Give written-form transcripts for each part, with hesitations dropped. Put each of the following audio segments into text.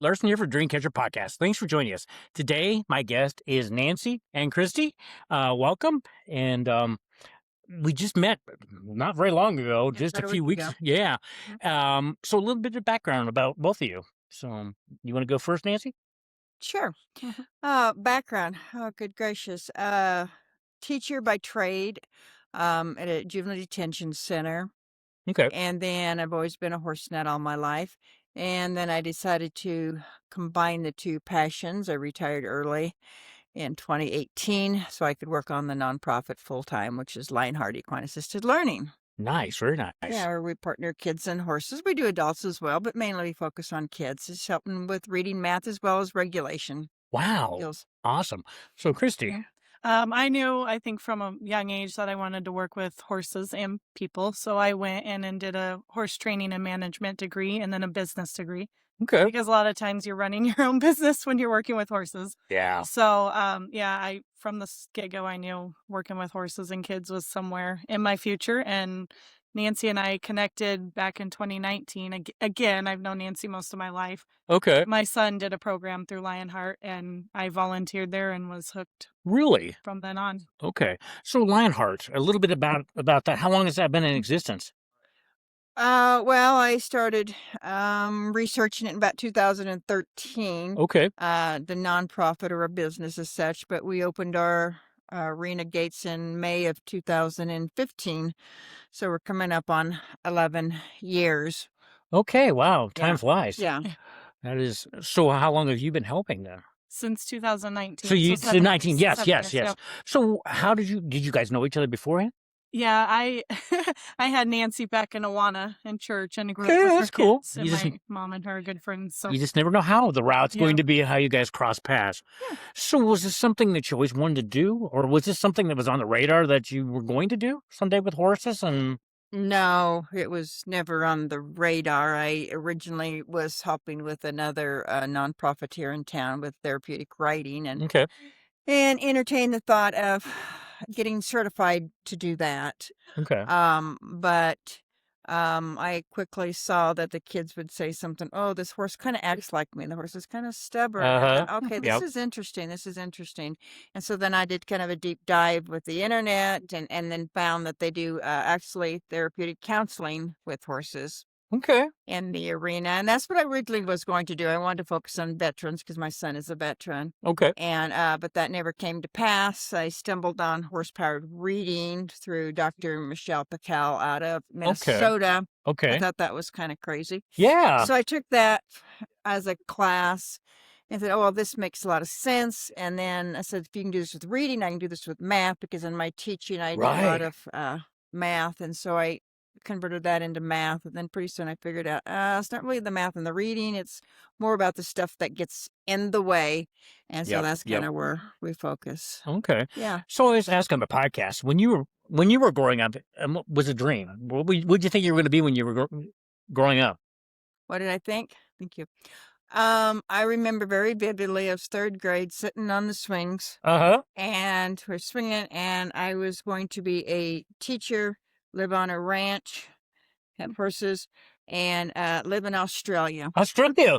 Larson here for Dreamcatcher Podcast. Thanks for joining us. Today, my guest is Nancy and Kristi. Welcome. And we just met not very long ago, Yeah, just a about a few week weeks. ago. Yeah. Mhm. So a little bit of background about both of you. So you want to go first, Nancy? Sure. Mhm. Background. Oh, good gracious. Teacher by trade, at a juvenile detention center. Okay. And then I've always been a horse nut all my life. And then I decided to combine the two passions. I retired early in 2018 so I could work on the nonprofit full time, which is LyonHeart Equine-Assisted Learning. Nice. Very Yeah, nice. where we partner kids and horses. We do adults as well, but mainly we focus on kids. It's helping with reading, math, as well as regulation Wow. skills. Awesome. So, Kristi. Yeah. I knew, I think from a young age that I wanted to work with horses and people. So I went in and did a horse training and management degree and then a business degree Okay. because a lot of times you're running your own business when you're working with horses. Yeah. So, I from the get-go, I knew working with horses and kids was somewhere in my future. And Nancy and I connected back in 2019. Again, I've known Nancy most of my life. Okay. My son did a program through LyonHeart, and I volunteered there and was hooked Really? from then on. Okay. So, Lionheart, a little bit about that. How long has that been in existence? Well, I started researching it in about 2013. Okay. The nonprofit or a business as such, but we opened our arena gates in May of 2015. So we're coming up on 11 years. Okay, wow, time Yeah. flies. Yeah. That is so how long have you been helping then? Since 2019. So you so 19, yes, 7 yes, years, yes. yep. So how did you guys know each other beforehand? Yeah, I I had Nancy back in Awana in church and grew up Okay, with her that's cool. kids, and You just my mom and her are good friends. So you just never know how the route's yeah. going to be, how you guys cross paths. Yeah. So was this something that you always wanted to do, or was this something that was on the radar that you were going to do someday with horses? And No, it was never on the radar. I originally was helping with another nonprofit here in town with therapeutic riding okay, and entertained the thought of getting certified to do that. okay, But I quickly saw that the kids would say something, oh, this horse kind of acts like me. The horse is kind of stubborn. I uh-huh, thought, okay, this yep, is interesting. This is interesting. And so then I did kind of a deep dive with the internet and then found that they do actually therapeutic counseling with horses okay, in the arena. And that's what I originally was going to do. I wanted to focus on veterans because my son is a veteran. okay, And but that never came to pass. I stumbled on horse-powered reading through Dr. Michelle Pacal out of Minnesota. I okay, thought that was kind of crazy. yeah, So I took that as a class and said, oh, well, this makes a lot of sense. And then I said, if you can do this with reading, I can do this with math, because in my teaching, I did a lot right, of math. And so I converted that into math. And then pretty soon I figured out, it's not really the math and the reading. It's more about the stuff that gets in the way. And so yep, that's yep, kind of where we focus. okay. Yeah. So I was asking on the podcast, when you were growing up, what was a dream? What did you think you were going to be when you were growing up? What did I think? Thank you. I remember very vividly, I was third grade sitting on the swings Uh-huh. and we're swinging, and I was going to be a teacher, live on a ranch, have horses, and live in Australia. Australia.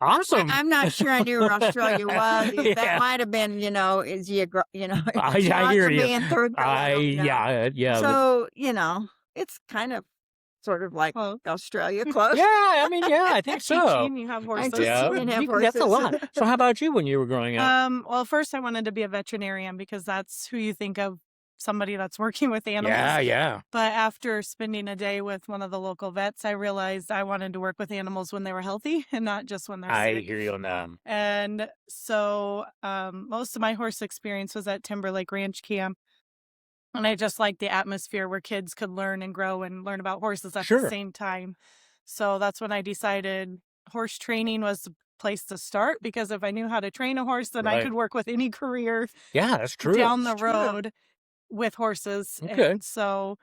Awesome. I'm not sure I knew where Australia was. Yeah. That might have been, is I hear you. geography in third grade. I don't know. Yeah. So, it's kind of sort of like Well, Australia close. Yeah, I mean, yeah, I think so. teaching, you have horses. Yeah, teaching and have that's a horses. lot. So how about you when you were growing up? Well, first I wanted to be a veterinarian because that's who you think of, somebody that's working with animals. Yeah. But after spending a day with one of the local vets, I realized I wanted to work with animals when they were healthy and not just when they're I sick. hear you on that. And so most of my horse experience was at Timberlake Ranch Camp. And I just liked the atmosphere where kids could learn and grow and learn about horses at the Sure. same time. So that's when I decided horse training was the place to start, because if I knew how to train a horse, then I Right. could work with any career Yeah, that's true. down the It's true. road with horses. Okay. And so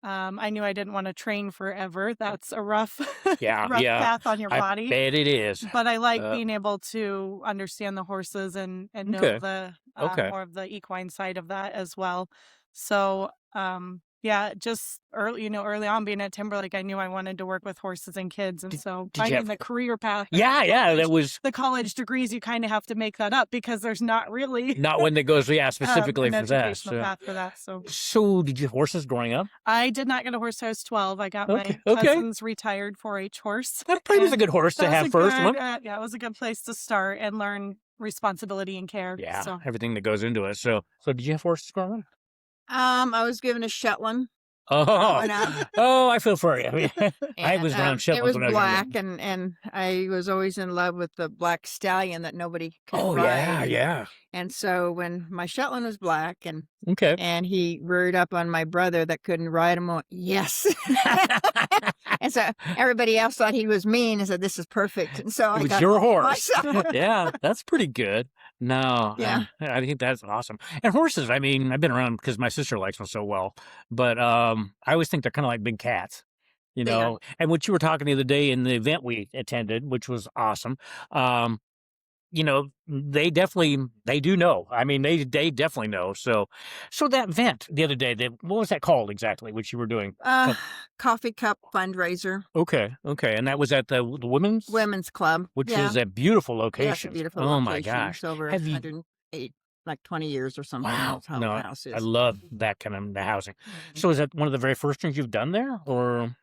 I knew I didn't want to train forever. That's a rough, Yeah, rough yeah. path on your I body. bet it is. But I like Uh, being able to understand the horses and know okay. the Okay. more of the equine side of that as well. So Yeah, just early on being at Timberlake, I knew I wanted to work with horses and kids, and Did so did you finding have the career path at Yeah, that college, was the college degrees, you kind of have to make that up because there's not really not one that goes, specifically an for that, educational path for that. So So did you have horses growing up? I did not get a horse till I was 12. I got Okay, my okay. cousin's retired 4-H horse, That probably was a and good horse that to was a have first good, one. yeah, it was a good place to start and learn responsibility and care. Yeah, So everything that goes into it. So did you have horses growing up? I was given a Shetland Oh, growing up, oh, I feel for you. I mean, I and was around it Shetlands was when I was younger. black, and I was always in love with the black stallion that nobody could Oh, yeah, ride, yeah. and so when my Shetland was black Okay. and he reared up on my brother that couldn't ride him, I went, yes. And so everybody else thought he was mean and said, this is perfect. And so It I was got your all to horse. myself. Yeah, that's pretty good. No, Yeah. I think that's awesome. And horses, I mean, I've been around because my sister likes them so well, but I always think they're kind of like big cats, They are. And what you were talking the other day in the event we attended, which was awesome. They do know. I mean, they definitely know. So that event the other day, what was that called exactly? Which you were doing? Coffee cup fundraiser, Okay, and that was at the women's club. which Yeah. is a beautiful Yeah, it's a location. beautiful Oh location. my gosh! It's over Have you? 108, like 20 years or something. Wow! That's how No, the house is. I love that kind of the housing. Mhm. So is that one of the very first things you've done there, or?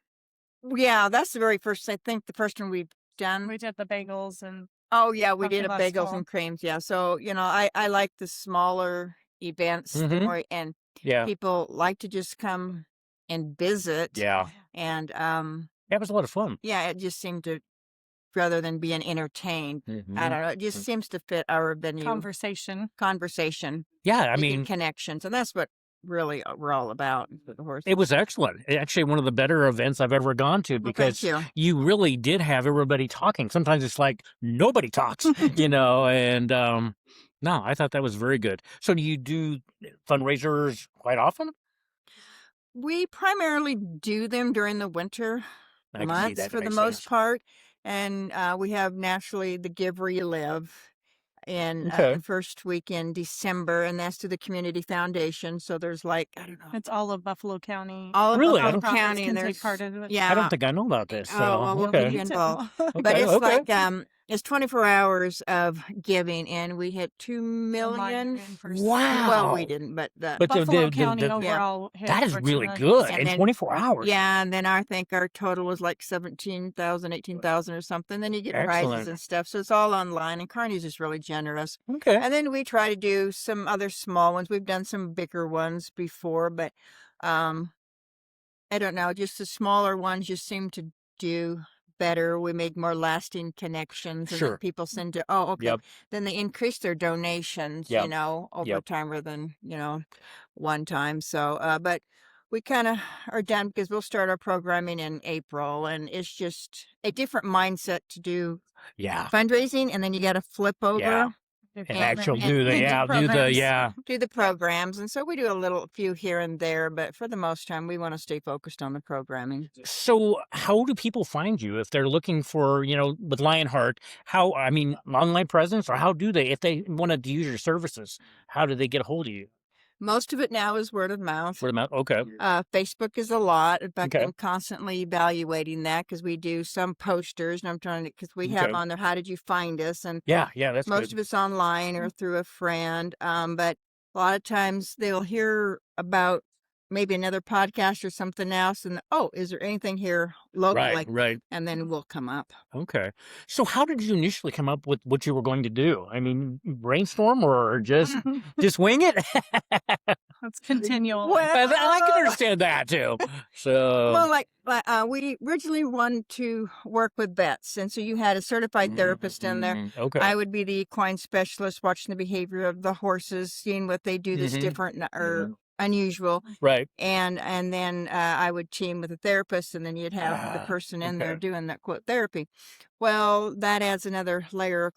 Yeah, that's the very first, I think the first one we've done. we did the bagels and Oh, yeah, we coffee did a last bagels fall. and creams. Yeah. So, I like the smaller events Mhm. more, and Yeah, people like to just come and visit. yeah. And That was a lot of fun. yeah, it just seemed to, rather than being entertained, I Mhm. don't know, it just seems to fit our venue conversation. Yeah, I making mean, connections, and that's what really we're all about with the horse. it was excellent. Actually, one of the better events I've ever gone to Well, thank because you. you really did have everybody talking. Sometimes it's like nobody talks, and no, I thought that was very good. So do you do fundraisers quite often? We primarily do them during the winter I can see months that. That for the makes most sense. part, and we have naturally the Give Where You Live in Okay. the first week in December, and that's to the Community Foundation. So there's like, I don't know, It's all of Buffalo County. all of Really? I Buffalo don't- Nonprofits County, can and take there's part in it. I yeah. don't think I know about this. Oh, So well, we'll okay. get you Me too. involved. But Okay, it's okay. like it's 24 hours of giving, and we hit 2 Mine million. ran first. Well, we Wow. didn't, but But Buffalo County yeah, overall hit that is over 2 really million. good and in then 24 hours. yeah, and then I think our total was like 17,000, 18,000 or something. Then you get prizes Excellent. and stuff, so it's all online. And Carney's is really generous. Okay. And then we try to do some other small ones. We've done some bigger ones before, but um, I don't know. Just the smaller ones just seem to do better. We make more lasting connections, and then Sure. people send to, oh, okay. Yep. Then they increase their donations, Yep. over Yep. time rather than, one time. So, but we kind of are done because we'll start our programming in April, and it's just a different mindset to do Yeah. fundraising, and then you got to flip over. Yeah. And actually do the programs. Do the programs, and so we do a few here and there, but for the most time we want to stay focused on the programming. So how do people find you if they're looking for, with LyonHeart, online presence, or how do they, if they wanted to use your services, how do they get a hold of you? Most of it now is word of mouth. Word of mouth? Okay. Facebook is a lot. In fact, Okay. I'm constantly evaluating that because we do some posters, and I'm trying to, because we have Okay. on there, how did you find us? And Yeah, that's most good. of it's online or through a friend. But a lot of times they'll hear about maybe another podcast or something else, and is there anything here locally? Right. And then we'll come up. Okay. So how did you initially come up with what you were going to do? I mean, brainstorm or just wing it? It's continual. Well, I can understand that too. So Well, like we originally wanted to work with vets, and so you had a certified therapist in there. Okay. I would be the equine specialist, watching the behavior of the horses, seeing what they do that's Mhm. different or unusual, Right. and then I would team with a therapist, and then you'd have the person in there okay. doing that quote therapy. Well, that adds another layer of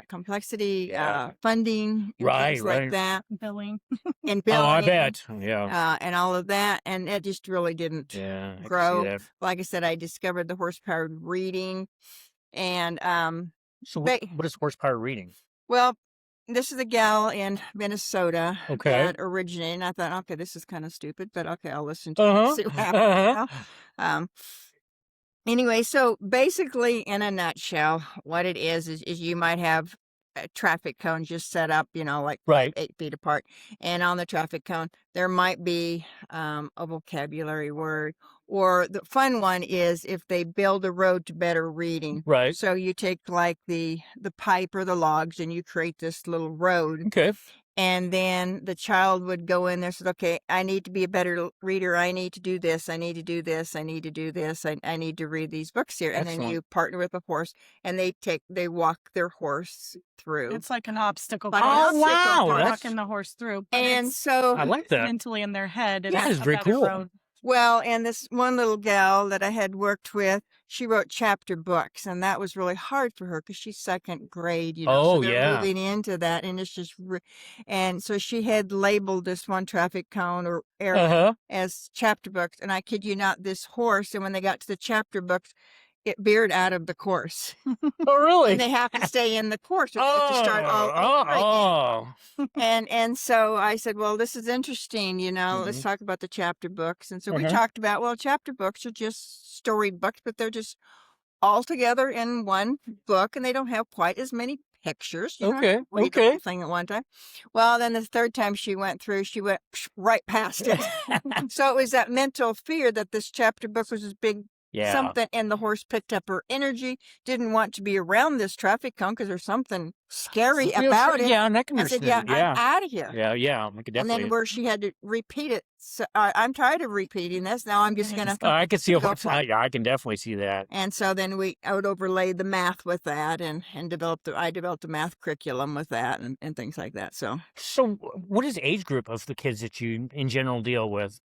complexity, Yeah. funding, and Right, things like right. that, Billing. and Oh, I billing, bet. Yeah. and all of that, and it just really didn't Yeah. I can see grow. that. Like I said, I discovered the horsepower reading, and So Ba- what is horsepower reading? well, this is a gal in Minnesota Okay. that originated. And I thought, okay, this is kind of stupid, but okay, I'll listen to it and Uh-huh. see what happens. Uh-huh. Um, anyway, so basically, in a nutshell, what it is you might have a traffic cone just set up, like Right. 8 feet apart, and on the traffic cone there might be a vocabulary word, or the fun one is if they build a road to better reading. Right. So you take like the pipe or the logs, and you create this little road. Okay. And then the child would go in there and said, okay, I need to be a better reader. I need to do this. I need to do this. I need to do this. I need to read these books here. And then Excellent. you partner with a horse, and they walk their horse through. It's like an obstacle Like course. an Oh, obstacle wow. course. That's, Walking the horse through, but And it's so, I like that. mentally in their head. That It's is a very better cool. road. well, and this one little gal that I had worked with, she wrote chapter books, and that was really hard for her because she's second grade, so Oh, they're yeah. moving into that, and it's just, and so she had labeled this one traffic cone or area Uh-huh. as chapter books, and I kid you not, this horse, and when they got to the chapter books, it veered out of the course, Oh, really? and they have to stay in the course, or they have to start all over again. Oh. And so I said, well, this is interesting, let's Mhm. talk about the chapter books. And so we Uh-huh. talked about, well, chapter books are just story books, but they're just all together in one book, and they don't have quite as many pictures. You don't have Okay. to read the Okay. whole thing at one time. Well, then the third time she went through, she went right past it. So it was that mental fear that this chapter book was this big Yeah. something, and the horse picked up her energy, didn't want to be around this traffic cone because there's something scary Yeah, about sure. it. Yeah, and I can I said, yeah, understand. Yeah. I'm out of here. Yeah, yeah. I could And then definitely. where she had to repeat it. So I'm tired of repeating this. Now I'm just gonna I can see go what. for it. Yeah, I can definitely see that. And so then I would overlay the math with that, and I developed a math curriculum with that, and things like that. So So, what is the age group of the kids that you, in general, deal with?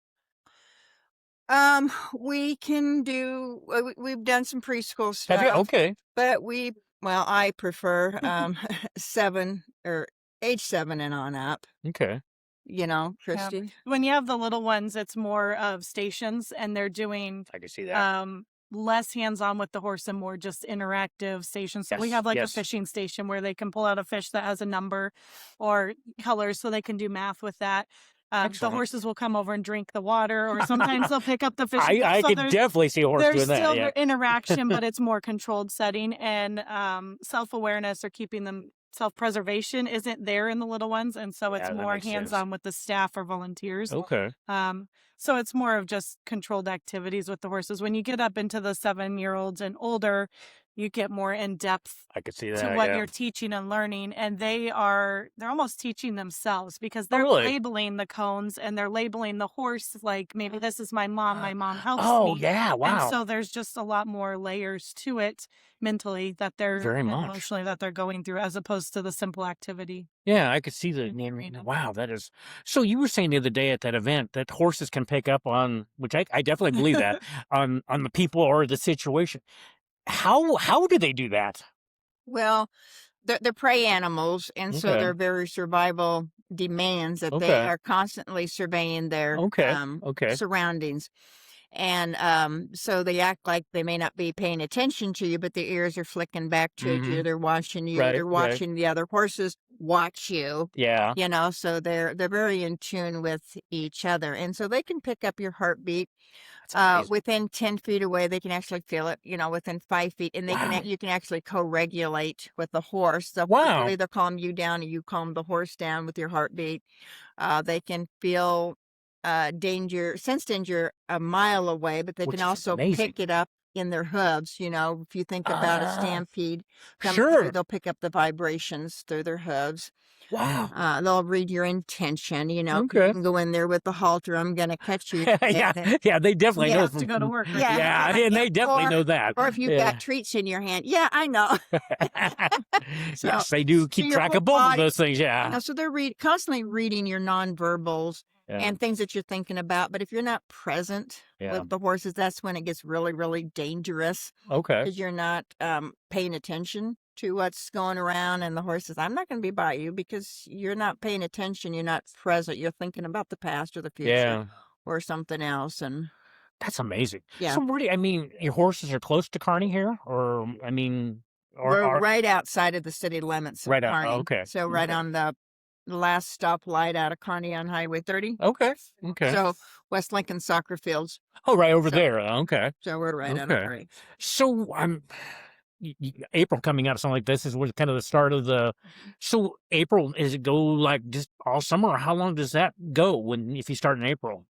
we can do. We've done some preschool Have you? stuff, Okay. but I prefer 7 or age 7 and on up. Okay. Yeah. Kristi. When you have the little ones, it's more of stations, and they're doing I can see that. less hands-on with the horse and more just interactive stations. So we Yes. have like a Yes. fishing station where they can pull out a fish that has a number or colors, so they can do math with that. The Excellent. horses will come over and drink the water, or sometimes they'll pick up the fish. I So could there's definitely see a horse there's doing that. still Yeah. interaction, but it's more controlled setting, and self-awareness or keeping them self-preservation isn't there in the little ones, and so it's Yeah, that more makes sense. hands-on with the staff or volunteers. Okay. So it's more of just controlled activities with the horses. When you get up into the 7-year-olds and older, you get more in depth I could see to that. what Yeah. you're teaching and learning, and they're almost teaching themselves because Oh, they're really? labeling the cones and they're labeling the horse, like maybe this is my mom helps Oh, me. yeah. And Wow. so there's just a lot more layers to it mentally that they're Very and much. emotionally that they're going through, as opposed to the simple activity. Yeah, I could see the. in freedom. Wow, that is. So you were saying the other day at that event that horses can pick up on, which I definitely believe that, on the people or the situation. How do they do that? Well, they're prey animals, and so Okay. their very survival demands that they Okay. are constantly surveying their Okay. Okay. surroundings. And so they act like they may not be paying attention to you, but their ears are flicking back to you. Mhm. They're watching you. Right. They're Right. watching the other horses watch you. Yeah. So they're very in tune with each other, and so they can pick up your heartbeat. That's amazing. Within 10 feet away, they can actually feel it, within 5 feet, and Wow. you can actually co-regulate with the horse. The horse Wow. will either calm you down, or you calm the horse down with your heartbeat. They can feel sense danger a mile away, but they Which can is also amazing. pick it up in their hooves. If you think about a Ah, stampede coming through, sure. they'll pick up the vibrations through their hooves. Wow. They'll read your intention, 'cause you Okay. can go in there with the halter, I'm gonna catch you. Yeah. Yeah. They definitely Yeah. know. Have to go to work. Right? Yeah. Yeah, and they definitely know that. Or if you've Yeah. got treats in your hand. Yeah, I know. So- Yes, they do keep your track whole of both of body- those things. Yeah. So they're constantly reading your nonverbals Yeah. and things that you're thinking about. But if you're not present Yeah. with the horses, that's when it gets really, really dangerous, Okay. because you're not paying attention to what's going around. And the horse says, I'm not going to be by you because you're not paying attention. You're not present. You're thinking about the past or the future Yeah. or something else. And That's amazing. Yeah. So, your horses are close to Kearney here, or We're or right outside of the city limits of right out? Kearney. Okay. So right Okay. on the last stoplight out of Kearney on Highway 30. Okay. Okay. So West Lincoln Soccer Fields. Oh, right over So there. Okay. so we're right on Okay. our right. So I'm April coming out, something like this is kind of the start of the. So April, is it go like just all summer, or how long does that go if you start in April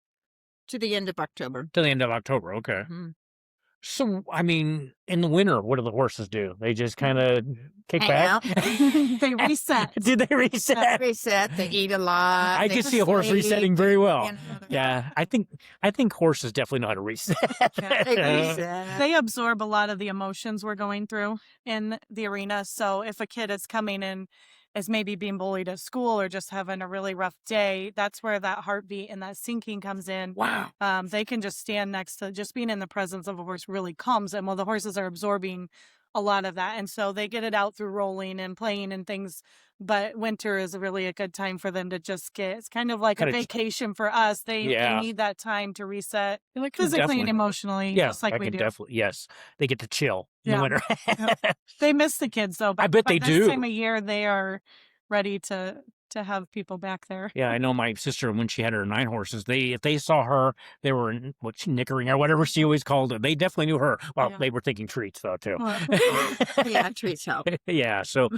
To the end of October. to the end of October? Okay. Mhm. So I mean, in the winter, what do the horses do? They just kind of kick Hang back. out. They reset. Did they reset? Reset. They eat a lot. I they could see a horse sleep, resetting very well. you know, Yeah, I think horses definitely know how to reset. They reset. They absorb a lot of the emotions we're going through in the arena. So if a kid is coming in as maybe being bullied at school or just having a really rough day, that's where that heartbeat and that sinking comes in. Wow. They can just stand next to, just being in the presence of a horse really calms them. Well, the horses are absorbing a lot of that. And so they get it out through rolling and playing and things. But winter is really a good time for them to just it's kind of like a Kinda vacation for us. They Yeah. need that time to reset Like, physically and definitely. emotionally, Yeah, just like I we can do. definitely. Yes, they get to chill in the Yeah. winter. They miss the kids though. I bet they this do. time of year, they are ready to have people back there. Yeah, I know my sister, when she had her 9 horses, if they saw her, they were nickering or whatever she always called it. They definitely knew her. Well, Yeah. they were thinking treats though too. Well, Yeah, treats help. Yeah. So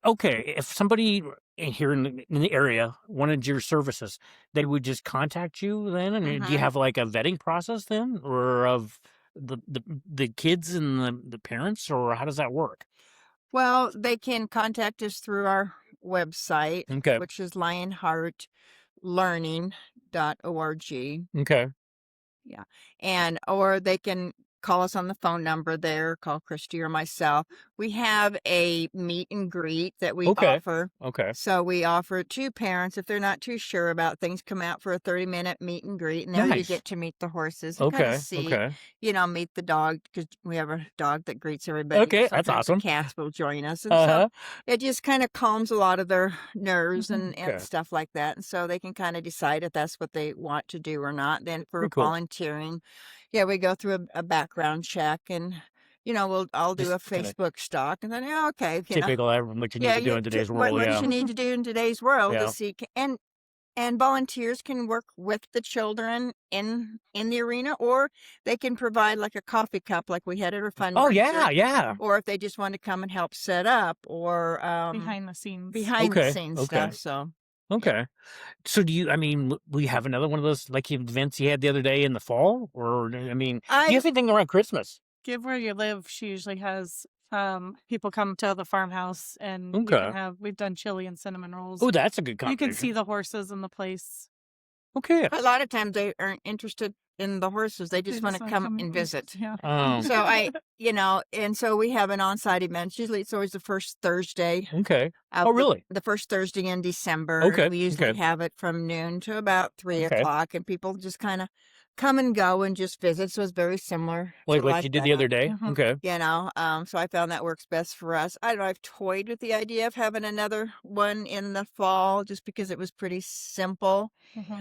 okay, if somebody here in the area wanted your services, they would just contact you then. And do you Mhm. have like a vetting process then, or of the kids and the parents, or how does that work? Well, they can contact us through our website, Okay. which is LyonHeartLearning.org. Okay. Yeah. Or they can call us on the phone number there, call Kristi or myself. We have a meet and greet that we Okay. offer. Okay. So we offer it to parents if they're not too sure about things, come out for a 30-minute meet and greet, and there you Nice. get to meet the horses and kind Okay. of see, Okay. meet the dog, because we have a dog that greets everybody. Okay, that's Sometimes the awesome. cats will join us, and Uh-huh. so it just kind of calms a lot of their nerves Mhm. and Okay. stuff like that, and so they can kind of decide if that's what they want to do or not. Then for Very cool. volunteering, yeah, we go through a background check, and I'll do a Just kinda Facebook stalk, and then okay, typical what you need yeah, to do in today's world. what Yeah. you need to do in today's world Yeah. to see, and volunteers can work with the children in the arena, or they can provide like a coffee cup, like we had at our fundraiser. Oh yeah. Yeah. Or if they just want to come and help set up, or behind the scenes. behind the Okay. scenes Okay. stuff. So Okay. So will you have another one of those like events you had the other day in the fall? Or, do you have anything around Christmas? Give Where You Live, she usually has people come to the farmhouse and we Okay. can we've done chili and cinnamon rolls. Oh, that's a good You can competition. see the horses in the place. Okay. a lot of times they aren't interested in the horses; they just want to wanna come and visit. Yeah. So and so we have an on-site event. Usually it's always the first Thursday. Okay. of Oh, the- really? The first Thursday in December. Okay, We usually okay. have it from noon to about 3 Okay. o'clock, and people just kind of come and go and just visit. So it's very similar to Like you did the other day? Mhm. Okay. So I found that works best for us. I don't know, I've toyed with the idea of having another one in the fall just because it was pretty simple. Mhm.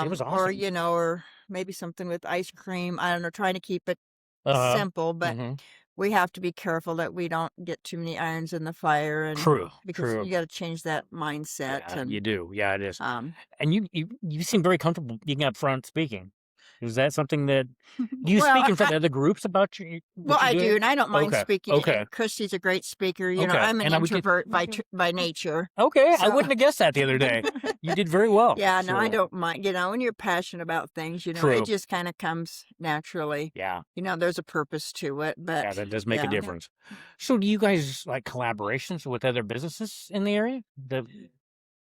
It was awesome. Or maybe something with ice cream. I don't know, trying to keep it Uh-huh. simple, but Mhm. we have to be careful that we don't get too many irons in the fire, and True. because True. you got to change that mindset. Yeah, And you do. Yeah, it is. um, And you seem very comfortable being up front speaking. Is that something that do you Well, speak in front of other groups about well, what I you're do, doing? and I don't mind Okay. speaking. Okay. And Kristi's a great speaker. Okay. I'm an And I would get- introvert Okay. by nature. Okay, I So- wouldn't have guessed that the other day. You did very well. Yeah, no, I So, don't mind. When you're passionate about things, True. it just kind of comes naturally. Yeah, There's a purpose to it, but yeah, that does make a yeah. difference. So, do you guys like collaborations with other businesses in the area?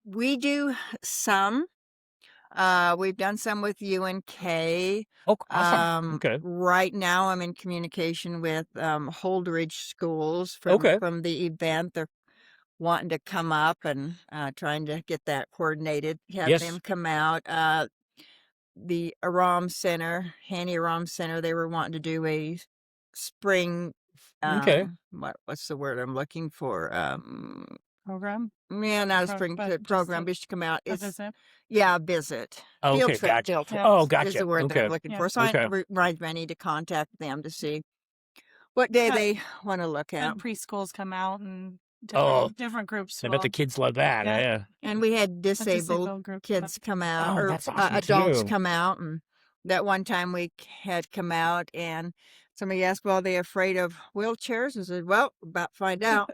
we do some. We've done some with UNK. Oh, awesome. Okay. Right now, I'm in communication with Holdridge Schools Okay. from the event. They're wanting to come up and trying to get that coordinated. Have Yes. them come out. The Aram Center, Hanny Aram Center, they were wanting to do a spring. Okay. What's the word I'm looking for? Program. Yeah, not a Pro- spring but just program, a- just to come out. A It's visit. yeah, visit. Okay, Field trip. gotcha. Field trip Yeah. Oh, is gotcha. the word that Okay. I'm looking Yeah. for. So Okay. I need to contact them to see what day Yeah. they want to look at. And preschools come out and Oh, different groups I bet the will. kids love that. Yeah. Yeah. And we had A disabled disabled group come out. kids come out, Oh, or that's awesome adults too. come out. And that one time we had come out, and somebody asked, "Well, are they afraid of wheelchairs?" I said, "Well, we're about to find out."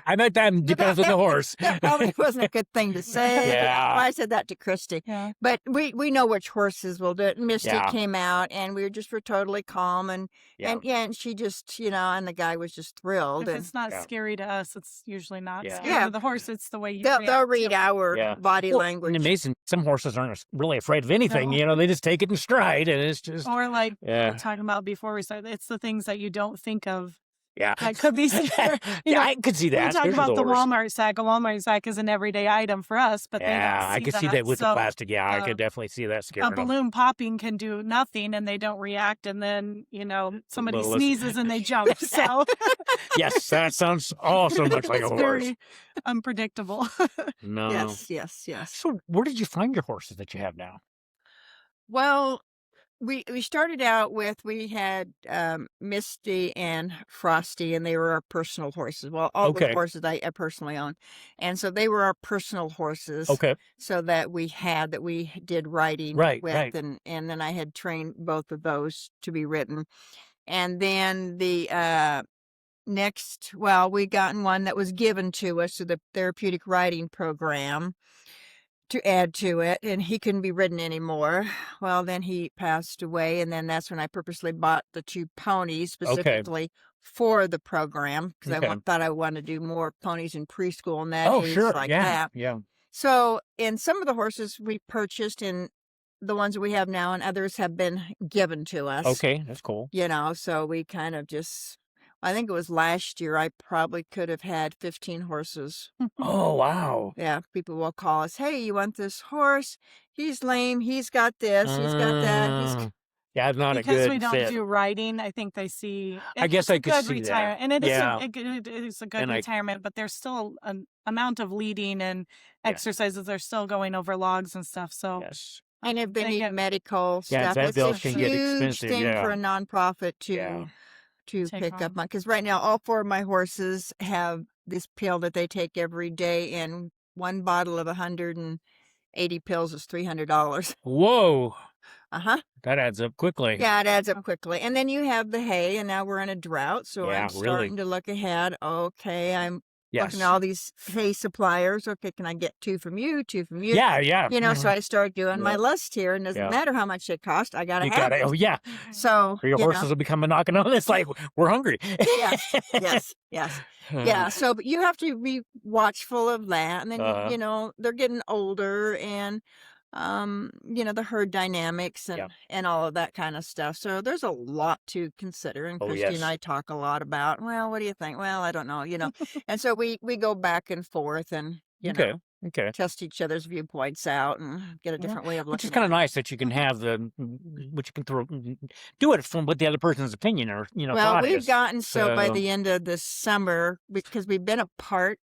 I bet that But depends on the horse. that probably wasn't a good thing to say. Yeah. Well, I said that to Kristi. Yeah. But we know which horses will do it. Misty Yeah. came out, and we were totally calm, and Yeah. and she just, and the guy was just thrilled. If And it's not Yeah. scary to us, it's usually not Yeah. scary Yeah. to the horse. It's the way you they'll react read to it. our Yeah. body Well, language. and amazing. Some horses aren't really afraid of anything. No. They just take it in stride, and it's just Or like we yeah, were talking about before we started, it's the things that you don't think of yeah. that could be scary. Yeah, I could see We that. talk There's about the horse. Walmart sack. A Walmart sack is an everyday item for us, but they Yeah, don't I see could see that. that with the So plastic. Yeah, I uh, could definitely see that a scaring them. balloon popping can do nothing and they don't react, and then somebody little- sneezes and they jump. So Yes, that sounds all so much like a it's horse. very unpredictable. No. Yes. So, where did you find your horses that you have now? Well, we started out with, we had Misty and Frosty, and they were our personal horses. Well, all the Okay. horses I personally own, and so they were our personal horses. Okay. So that we did riding Right, with, right. and then I had trained both of those to be ridden, and then the we gotten one that was given to us through the therapeutic riding program to add to it, and he couldn't be ridden anymore. Well, then he passed away, and then that's when I purposely bought the 2 ponies specifically for the program, because Okay. thought I wanted to do more ponies in preschool and that Oh, age sure. like Yeah. that. Yeah. So, in some of the horses we purchased, and the ones that we have now, and others have been given to us. Okay, that's cool. So we kind of just, I think it was last year, I probably could have had 15 horses. Oh, wow. Yeah, people will call us, "Hey, you want this horse? He's lame. He's got this. He's got that." Yeah, not Because a we good don't fit. do riding, I think they see. I guess it's I a could good see retirement, that. and it is Yeah. it is a good And I- retirement. But there's still an amount of leading and Yeah. exercises. They're still going over logs and stuff. So Yes. And if they They need get- medical Yeah, stuff, that it's bill a can get huge expensive, thing yeah. for a nonprofit Yeah. to Take pick up on. on. Because right now, all 4 of my horses have this pill that they take every day, and one bottle of 180 pills is $300. Whoa. That adds up quickly. Yeah, it adds up quickly. And then you have the hay, and now we're in a drought, so Yeah, I'm really. starting to look ahead. Okay, I'm Yes. looking at all these hay suppliers. Okay, can I get 2 from you, 2 from you? Yeah, yeah. So I started doing my Yeah. list here, and it doesn't Yeah. matter how much they cost. I gotta You have got it. it. Oh, yeah. So Or your horses will be coming knocking on. It's like, we're hungry. yes. Yeah. So, but you have to be watchful of that, and then Uh-huh. they're getting older, and the herd dynamics and Yep. and all of that kind of stuff. So there's a lot to consider, and Oh, Kristi yes. and I talk a lot about. Well, what do you think? Well, I don't know. And so we go back and forth, and Okay. Okay. test each other's viewpoints out, and get a Yeah. different way of Which is looking kind at of nice that you can have which you can do it from what the other person's opinion or, Well, thought we've is. gotten so by So- the end of the summer, because we've been apart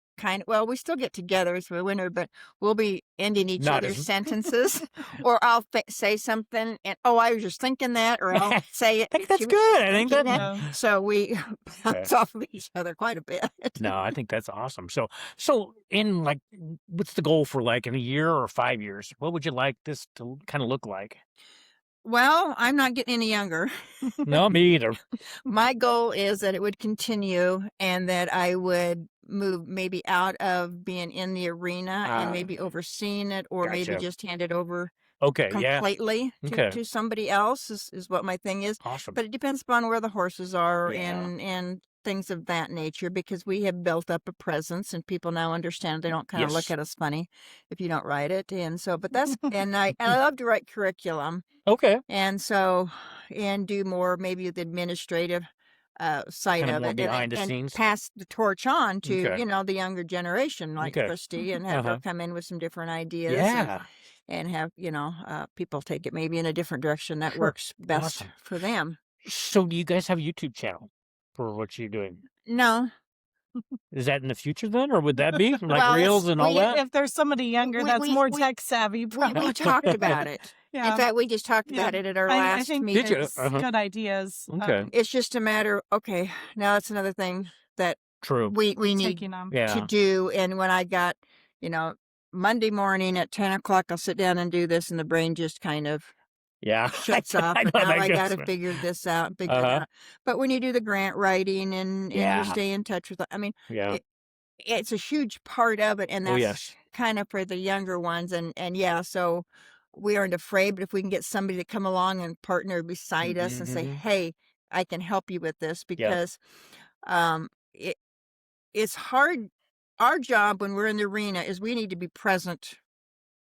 well, we still get together through the winter, but we'll be ending each Not other's as- sentences, or I'll say something and, "Oh, I was just thinking that," or I'll say it. I think that's she was good. I think thinking that. Yeah. So we bounce off of each other quite a bit. No, I think that's awesome. So in what's the goal for in a year or 5 years? What would you like this to kind of look like? Well, I'm not getting any younger. No, me either. My goal is that it would continue, and that I would move maybe out of being in the arena Ah. and maybe overseeing it, or maybe Gotcha. just hand it over Okay. Yeah. completely Okay. to somebody else is what my thing is. Awesome. But it depends upon where the horses are, Yeah. and things of that nature, because we have built up a presence, and people now understand. They don't kind of look Yes. at us funny if you don't write it. And so, but that's, and I love to write curriculum, Okay. and so, and do more maybe the administrative side Kind of of more it, behind the and scenes. pass the torch on to, Okay. the younger generation, like Okay. Kristi, and have her Uh-huh. come in with some different ideas. Yeah. And have, people take it maybe in a different direction that Sure. works best Awesome. for them. So do you guys have a YouTube channel for what you're doing? No. Is that in the future then, or would that be Well, reels and all Well, that? if there's somebody younger we- that's we- more we- tech savvy, We probably. talked about it. Yeah. In fact, we just talked Yeah. about it at our I last think meeting. Did you? it's good ideas. Okay. It's just a matter, okay, now that's another thing that True. we need taking them. to Yeah. do. And when I got, Monday morning at 10 o'clock, I'll sit down and do this, and the brain just kind of Yeah. shuts off. I And know now that I got to goes. figure this out, figure that Uh-huh. out. But when you do the grant writing and you Yeah. stay in touch with, Yeah. it's a huge part of it. And Oh, that's yes. kind of for the younger ones. And yeah, so we aren't afraid, but if we can get somebody to come along and partner beside us and say, Mhm. hey, I can help you with this, Yep. because it's hard. Our job when we're in the arena is we need to be present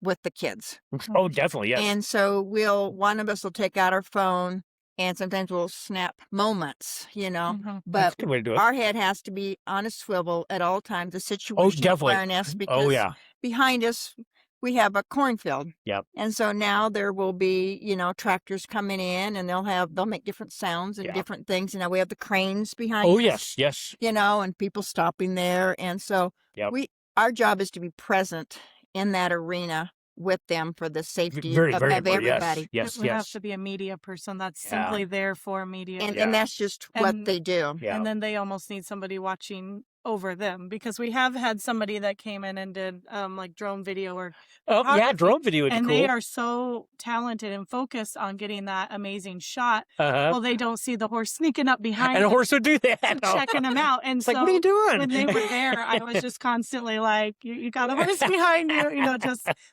with the kids. Oh, definitely. Yes. And so one of us will take out our phone, and sometimes we'll snap moments, Mhm. That's but a good way to do it. our head has to be on a swivel at all times, the Oh, situational definitely. awareness, Oh, because yeah. behind us, we have a cornfield. Yep. And so now there will be, tractors coming in, and they'll make different sounds and Yeah. different things. And now we have the cranes behind Oh, us, yes. Yes. and people stopping there. And so Yep. our job is to be present in that arena with them for the safety Very, of very important. Yes. everybody. Yes. It would have Yes. to be a media person that's Yeah. simply there for media. And Yeah. that's just what And- they do. Yeah. And then they almost need somebody watching over them, because we have had somebody that came in and did like drone video or Oh, yeah. photography, Drone video would be and cool. they are so talented and focused on getting that amazing shot. Uh-huh. Well, they don't see the horse sneaking up behind And a them horse would do that. and checking them out. And It's so like, what are you doing? when they were there, I was just constantly like, you got a horse behind you,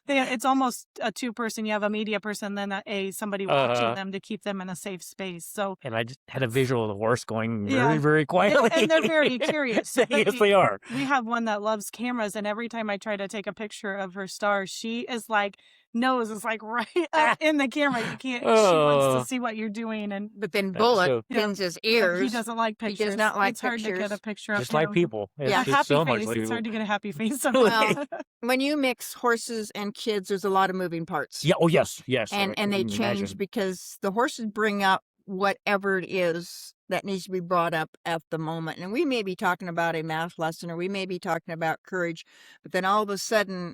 it's almost a two-person. You have a media person, then somebody watching them to keep them in a safe space. So, And I just had a visual of the horse going very, Yeah. very quietly. and they're very curious. Yes, they are. We have one that loves cameras, and every time I try to take a picture of her star, she is like, nose is like right up in the camera. You can't. She wants Oh. to see what you're doing, and But then That's Bullet so- pins his he ears. doesn't like He pictures. does not like It's hard to get pictures. a picture of Just like him. people. It's Yeah. A just happy so much face. like It's people. hard to get a happy face Well, sometimes. When you mix horses and kids, there's a lot of moving parts. Yeah. Oh, yes. Yes. I And can they change imagine. because the horses bring up whatever it is that needs to be brought up at the moment. And we may be talking about a math lesson, or we may be talking about courage, but then all of a sudden,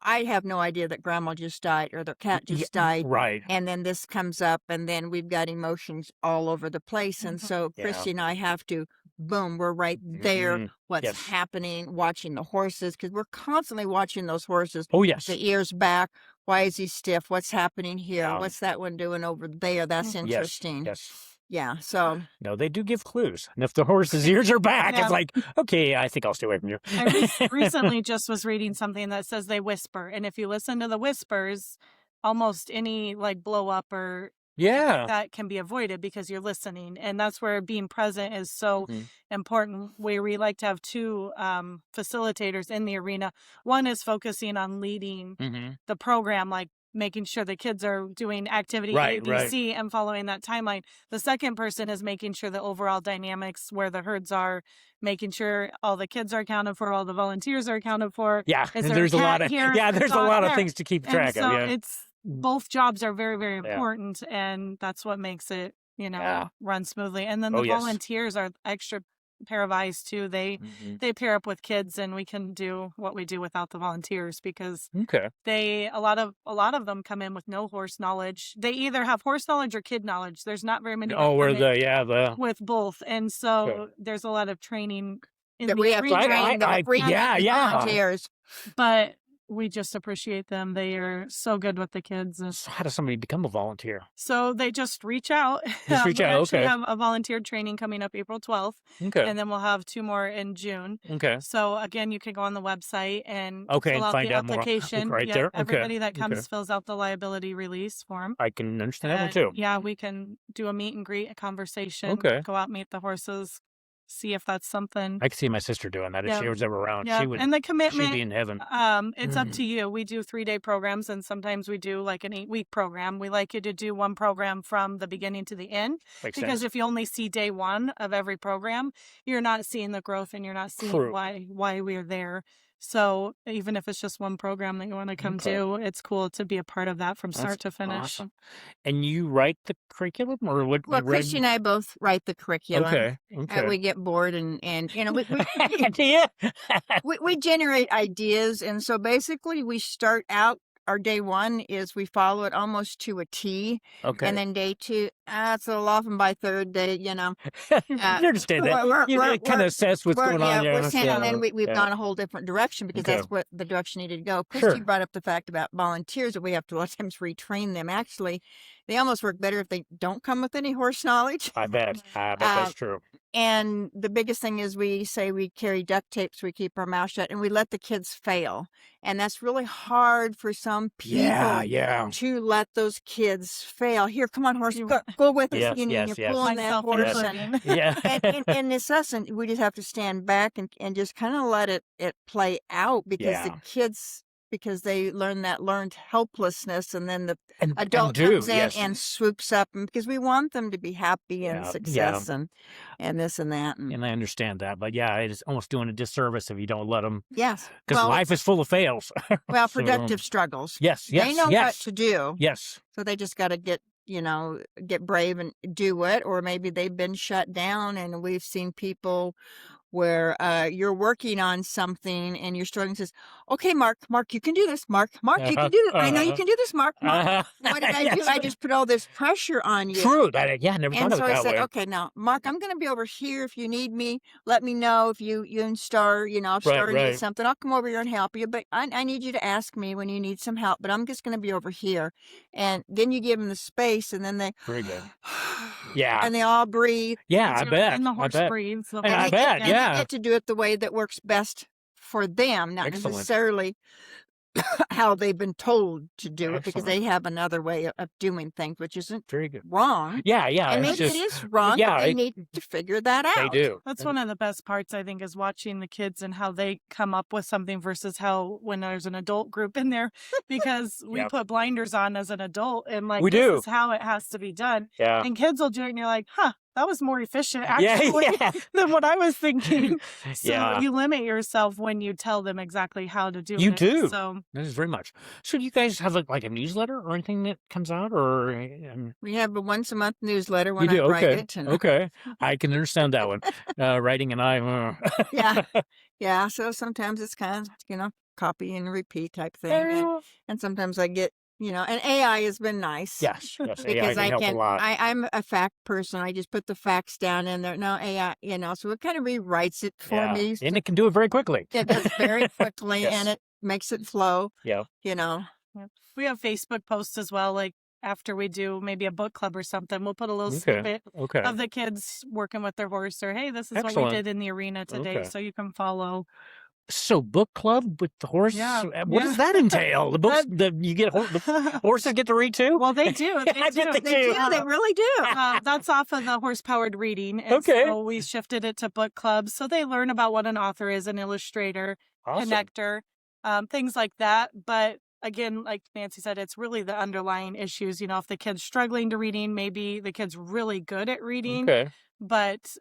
I have no idea that grandma just died or their cat just died. Right. And then this comes up, and then we've got emotions all over the place. And so Yeah. Kristi and I have to, boom, we're right there. Mhm. What's Yes. happening, watching the horses, because we're constantly watching those horses. Oh, yes. The ears back. Why is he stiff? What's happening here? Yeah. What's that one doing over there? That's Yes, interesting. Yes. Yeah. So No, they do give clues. And if the horse's ears are back, Yeah. it's like, okay, I think I'll stay away from you. I recently just was reading something that says they whisper, and if you listen to the whispers, almost any like blow up or Yeah. that can be avoided because you're listening. And that's where being present is so Mhm. important. Where we like to have two facilitators in the arena. One is focusing on leading Mm-hmm. the program, like making sure the kids are doing activity Right, A, B, right. C, and following that timeline. The second person is making sure the overall dynamics, where the herds are, making sure all the kids are accounted for, all the volunteers are accounted for. Yeah. Is And there a there's a lot cat of here? Is there there's a dog lot of there? things to keep And track so of. Yeah. it's both jobs are very, very Yeah. important, and that's what makes it, Yeah. run smoothly. And then Oh, the yes. volunteers are extra pair of eyes too. They pair up with kids, and we can do what we do without the volunteers, because Okay. a lot of them come in with no horse knowledge. They either have horse knowledge or kid knowledge. There's not very many that Oh, where come in the with both, and so there's a lot of training in that the we have to arena. train the volunteers. But we just appreciate them. They are so good with the kids. And So how does somebody become a volunteer? so they just reach out. Just reach We out, actually okay. have a volunteer training coming up April 12th, Okay. and then we'll have 2 more in June. Okay. So again, you can go on the website and Okay, fill and out find the out more. application. Right Yeah, there. Okay. everybody that comes Okay. fills out the liability release form. I can understand that one And, too. yeah, we can do a meet and greet, a conversation. Okay. Go out, meet the horses, see if that's something. I can see my sister doing that. If Yeah. she was ever around, Yeah, she would. and the She'd commitment. be in heaven. It's up to you. We do 3-day programs, and sometimes we do like an 8-week program. We like you to do one program from the beginning to the end, Makes because sense. if you only see day 1 of every program, you're not seeing the growth, and you're not seeing True. why we're there. So even if it's just one program that you want to come Okay. to, it's cool to be a part of that from That's start to finish. awesome. And you write the curriculum, or what? Well, you read- Kristi and I both write the curriculum. Okay. Okay. We get bored, and Do you? we generate ideas. And so basically we start out our day one is we follow it almost to a T. Okay. And then day two, it's a little off, and by third day, You understand that. You kind of assess what's going on. we're Yeah. saying, and then we've Yeah. gone a whole different direction because Okay. that's what the direction needed to go. Sure. Kristi brought up the fact about volunteers that we have to a lot of times retrain them. Actually, they almost work better if they don't come with any horse knowledge. I bet. That's true. And the biggest thing is we say we carry duct tape so we keep our mouth shut, and we let the kids fail. And that's really hard for some people Yeah. to let those kids fail. Here, come on, horse, go with us. Yes, You're yes. pulling that Myself horse. included. Yeah. And it's us, and we just have to stand back and just kind of let it play out because the Yeah. kids, because they learned helplessness, and then the And adult do, comes in yes. and swoops up, and because we want them to be happy and Yeah, success and this and that. And I understand that, but yeah, it's almost doing a disservice if you don't let them, Yes. because life is full of fails. Well, So, productive struggles. Yes. They know what Yes. to do. Yes. So they just got to get brave and do it. Or maybe they've been shut down, and we've seen people where you're working on something and you're struggling, says, okay, Mark, you can do this. Mark, you can do this. I know you can do this, Mark. What did I do? Yes. I just put all this pressure on you. True. I never thought And of so it I that said, way. okay, now, Mark, I'm going to be over here. If you need me, let me know. If you and Star, if Star needs something, I'll come over here and help you. But I need you to ask me when you need some help. But I'm just going to be over here. And then you give them the space, and then they... Very good. Yeah. And they all breathe. Yeah, I bet. And the horse I bet. breathes. And I bet, And yeah. they get to do it the way that works best for them, not Excellent. necessarily how they've been told to do it, because Excellent. they have another way of doing things, which isn't Very good. wrong. Yeah. And It's maybe just, it is wrong, yeah, but they need to figure that out. they do. That's one of the best parts, I think, is watching the kids and how they come up with something versus how when there's an adult group in there, because we Yep. put blinders on as an adult and We this do. is how it has to be done. Yeah. And kids will do it and you're like, that was more efficient Yeah. actually Yeah. than what I was thinking. So Yeah. you limit yourself when you tell them exactly how to do You it. do. So That is very much. So do you guys have like a newsletter or anything that comes out, or We have a once a month newsletter when you do? I write Okay. it. And Okay. I can understand that one. Writing and yeah. Yeah. So sometimes it's kind of, copy and repeat type thing. And sometimes I get, and AI has been nice. Yes. AI Because can help a lot. I'm a fact person. I just put the facts down in there. No, AI, so it kind of rewrites it for Yeah. me. And it can do it very quickly. It does very quickly, Yes. and it makes it flow. Yeah. we have Facebook posts as well, like after we do maybe a book club or something, we'll put a little Okay. snippet Okay. of the kids working with their horse, or hey, this is what Excellent. we did in the arena today, Okay. so you can follow. So book club with the horse. Yeah. What does that entail? The books you get the horses get to read too? Well, they do. They I bet do. they do. They really do. That's off of the horse-powered reading. And Okay. So we shifted it to book clubs, so they learn about what an author is, an illustrator, Awesome. connector, things like that. But again, like Nancy said, it's really the underlying issues. If the kid's struggling to reading, maybe the kid's really good at reading, Okay. but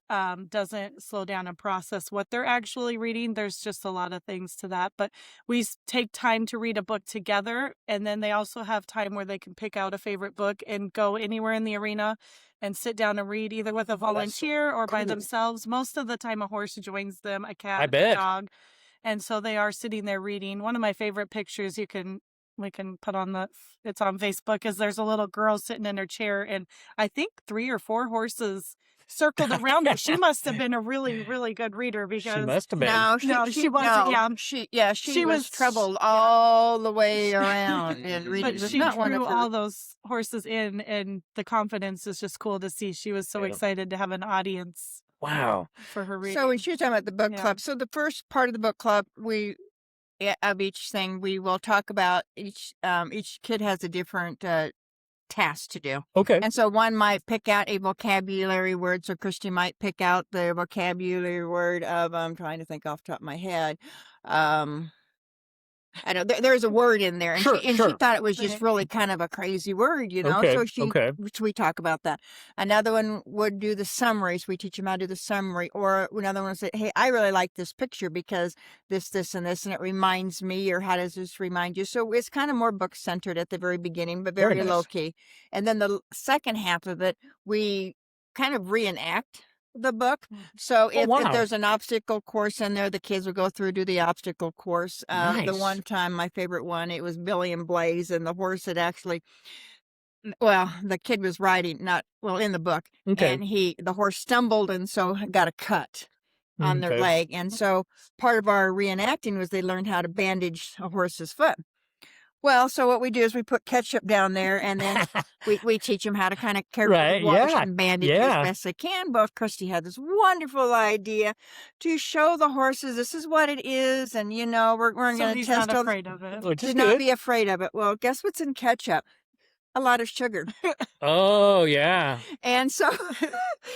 doesn't slow down and process what they're actually reading. There's just a lot of things to that. But we take time to read a book together, and then they also have time where they can pick out a favorite book and go anywhere in the arena and sit down and read, either with a volunteer or by cool. themselves. Most of the time a horse joins them, a cat, I a bet. dog. And so they are sitting there reading. One of my favorite pictures we can put on it's on Facebook, is there's a little girl sitting in her chair, and I think 3 or 4 horses circled around her. She must have been a really, really good reader, She because must have been. No, she wasn't, yeah. She was was- troubled all the way around and reading. But It was she not one drew of her. all those horses in, and the confidence is just cool to see. She was so Yeah. excited to have an audience Wow. for her reading. So she was talking about the book Yeah. club. So the first part of the book club, of each thing, we will talk about each kid has a different task to do. Okay. And so one might pick out a vocabulary word. So Kristi might pick out the vocabulary word of, I'm trying to think off the top of my head. I know there's a word in there, and Sure, she sure. thought it was just really kind of a crazy word, Okay, So okay. we talk about that. Another one would do the summaries. We teach them how to do the summary, or another one would say, "Hey, I really like this picture because this, and this, and it reminds me." Or how does this remind you? So it's kind of more book centered at the very beginning, but very Very nice. low key. And then the second half of it, we kind of reenact the book. So Oh, if wow. there's an obstacle course in there, the kids will go through, do the obstacle course. The Nice. one time, my favorite one, it was Billy and Blaze, and the horse had actually, well, the kid was riding, in the book, Okay. and the horse stumbled and so got a cut on their Okay. leg. And so part of our reenacting was they learned how to bandage a horse's foot. Well, so what we do is we put ketchup down there, and then we teach them how to kind of carefully Right, wash yeah, and bandage as yeah. best they can. But Kristi had this wonderful idea to show the horses this is what it is, and we're So going to he's test not all. afraid of it. Which is Do not good. be afraid of it. Well, guess what's in ketchup? A lot of sugar. Oh, yeah. And so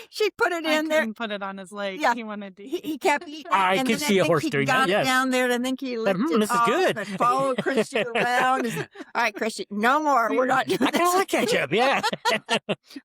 she put it I in there. couldn't put it on his leg. Yeah. He wanted to He eat. kept eating it, I and could then see a think horse he doing that, got it yes. down there, and I think he Said, lifted this is off good." and followed Kristi around. All right, Kristi, no more. We're not doing I kind of this. like ketchup, yeah.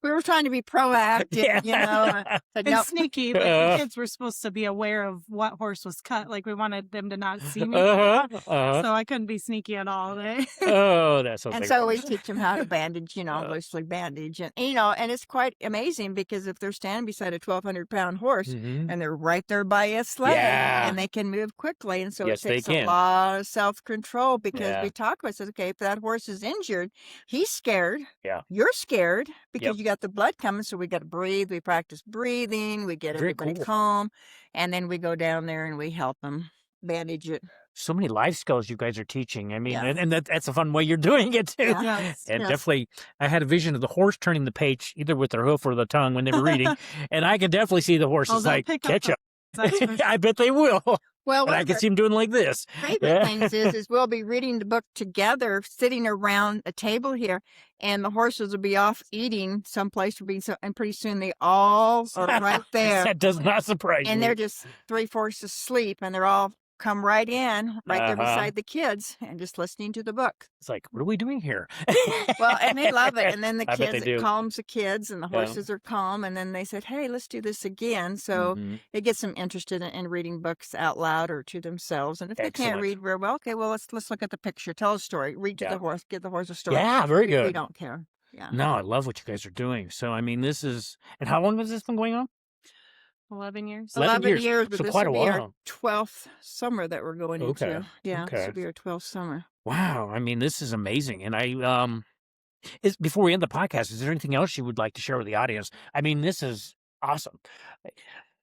We were trying to be proactive, Yeah. Said, And "Nope." sneaky, like Uh. the kids were supposed to be aware of what horse was cut. Like we wanted them to not see me. Uh-huh, uh-huh. So I couldn't be sneaky at all. Oh, that sounds And like so fun. we teach them how to bandage, loosely bandage. And it's quite amazing because if they're standing beside a 1,200-pound horse Mhm. and they're right there by a sled Yeah. and they can move quickly. And so Yes, it they takes can. a lot of self-control because Yeah. we talk about, says, okay, if that horse is injured, he's scared. Yeah. You're scared because Yep. you got the blood coming. So we got to breathe. We practice breathing. We get Very everybody cool. calm. And then we go down there and we help them bandage it. So many life skills you guys are teaching. I mean, Yeah. and that's a fun way you're doing it too. Yeah. Yes. And Yes. definitely, I had a vision of the horse turning the page either with their hoof or the tongue when they were reading, and I could definitely see the Oh, horses they'll like pick up ketchup. That's for sure. I bet they will. Well, And one I of can our see them doing like this. favorite Yeah. things is we'll be reading the book together, sitting around a table here, and the horses will be off eating someplace, and pretty soon they all are right there, That does not surprise and me. they're just 3/4 asleep, and they're all come right in, right there Uh-huh. beside the kids, and just listening to the book. It's like, what are we doing here? Well, and they love it. And then the I bet they kids, it do. calms the kids, and the Yeah. horses are calm. And then they said, "Hey, let's do this again." So Mhm. it gets them interested in reading books out loud or to themselves. And if they can't Excellent. read very well, okay, well, let's look at the picture, tell a story, read to Yeah. the horse, give the horse a story. Yeah, very We good. don't care. Yeah. No, I love what you guys are doing. So, I mean, this is, and how long has this been going on? 11 years. 11 years. but So this quite will a be our while. 12th summer that we're going Okay. into. Yeah, this Okay. will be our 12th summer. Wow. I mean, this is amazing. And before we end the podcast, is there anything else you would like to share with the audience? I mean, this is awesome.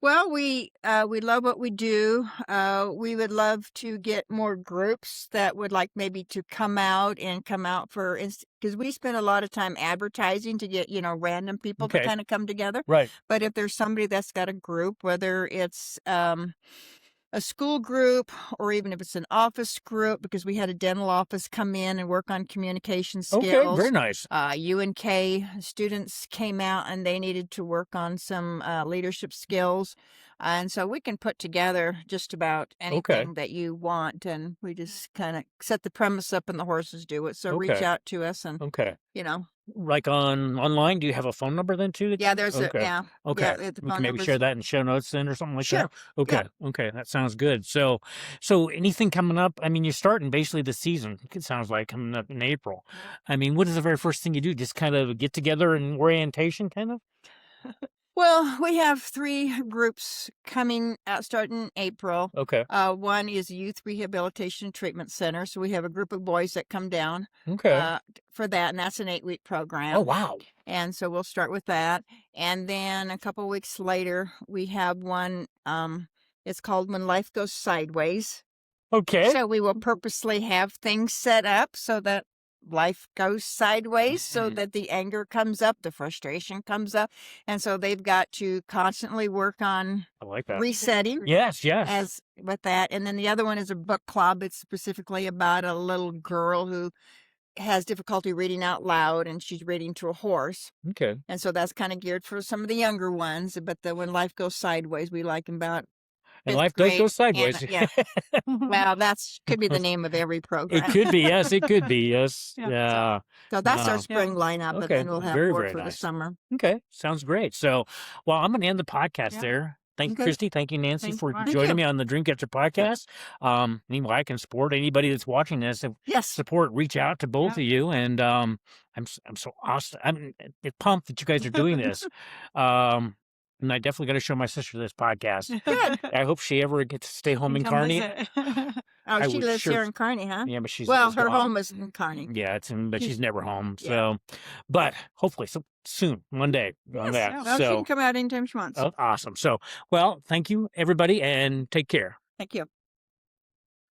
Well, we love what we do. We would love to get more groups that would like maybe to come out for because we spend a lot of time advertising to get random people to Okay. kind of come together. Right. But if there's somebody that's got a group, whether it's a school group or even if it's an office group, because we had a dental office come in and work on communication Okay. skills. Very nice. UNK students came out and they needed to work on some leadership skills. And so we can put together just about anything that you want. And we just kind of set the premise up and the horses do it. So reach Okay. out to us and, Okay. like Online, do you have a phone number then too? yeah, there's Okay. yeah. Okay. Yeah, the We phone can maybe number's- share that in show notes then or something like Sure. that. Okay. Okay. That sounds good. So anything coming up? I mean, you're starting basically the season. It sounds like coming up in April. I mean, what is the very first thing you do? Just kind of get together and orientation kind of? Well, we have 3 groups coming out starting April. Okay. One is Youth Rehabilitation Treatment Center. So we have a group of boys that come down Okay. for that, and that's an 8-week program. Oh, wow. And so we'll start with that. And then a couple weeks later, we have one, it's called When Life Goes Sideways. Okay. So we will purposely have things set up so that life goes sideways, so Mhm. that the anger comes up, the frustration comes up. And so they've got to constantly work on I like that. resetting Yes. Yes. as with that. And then the other one is a book club. It's specifically about a little girl who has difficulty reading out loud, and she's reading to a horse. Okay. And so that's kind of geared for some of the younger ones. But when life goes sideways, we like them about And 5th life does go grade. sideways. And, yeah. Well, could be the name of every It program. could be. Yes. It could be. Yes. Yeah. Yeah. So that's our Wow. spring lineup, and Okay. then we'll have Very, more very for the nice. summer. Okay. Sounds great. So, well, I'm going to end the podcast Yeah. there. Thank you, Okay. Kristi. Thank you, Nancy, Thank for you. Thank joining you. me on the Dreamcatcher podcast. Anyway, I can support anybody that's watching this. If Yes. support, reach out to both Yeah. of you. And I'm so awesome. I'm pumped that you guys are doing this. and I definitely got to show my sister this podcast. Good. I hope she ever gets to stay home in Come Kearney. visit. Oh, I she would lives sure- here in Kearney, huh? Yeah, but she's Well, it's her gone. home is in Kearney. Yeah, but she's never home. Yeah. So, but hopefully soon, one day on that. yeah. Well, she So, can come out anytime she wants. awesome. So, well, thank you everybody, and take care. Thank you.